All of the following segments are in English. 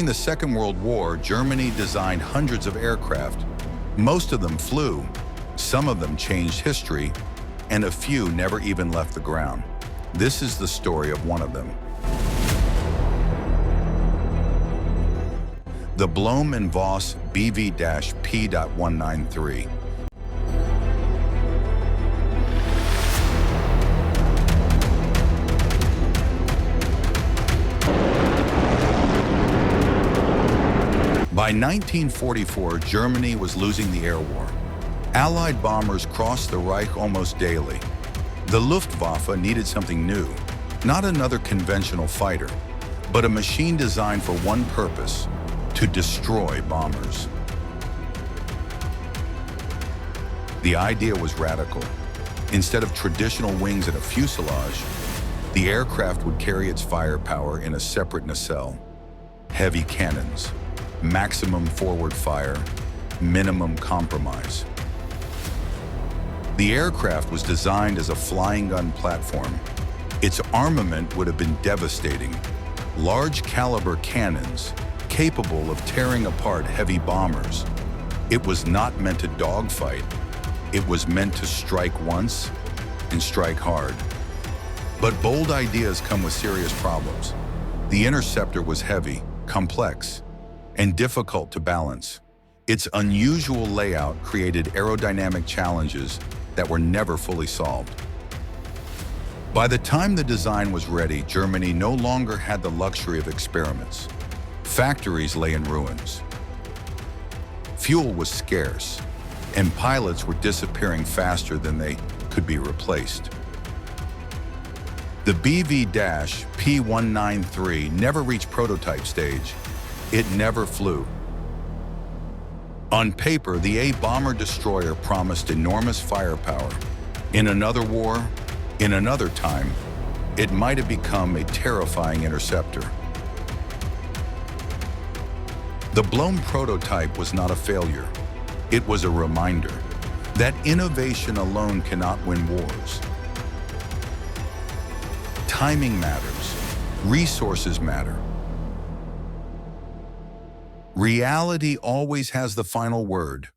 the Second World War, Germany designed hundreds of aircraft. Most of them flew, some of them changed history, and a few never even left the ground. This is the story of one of them. The Blohm Voss BV P.193. By 1944, Germany was losing the air war. Allied bombers crossed the Reich almost daily. The Luftwaffe needed something new, not another conventional fighter, but a machine designed for one purpose: to destroy bombers. The idea was radical. Instead of traditional wings and a fuselage, the aircraft would carry its firepower in a separate nacelle. Heavy cannons, maximum forward fire, minimum compromise. The aircraft was designed as a flying gun platform. Its armament would have been devastating. Large caliber cannons, capable of tearing apart heavy bombers. It was not meant to dogfight. It was meant to strike once and strike hard. But bold ideas come with serious problems. The interceptor was heavy, complex, and difficult to balance. Its unusual layout created aerodynamic challenges that were never fully solved. By the time the design was ready, Germany no longer had the luxury of experiments. Factories lay in ruins. Fuel was scarce, and pilots were disappearing faster than they could be replaced. The BV P.193 never reached prototype stage. It never flew. On paper, the A bomber-destroyer promised enormous firepower. In another war, in another time, it might have become a terrifying interceptor. The Blohm prototype was not a failure. It was a reminder that innovation alone cannot win wars. Timing matters. Resources matter. Reality always has the final word.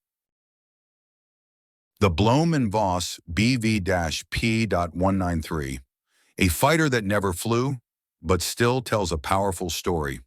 The Blohm Voss BV P.193, a fighter that never flew, but still tells a powerful story.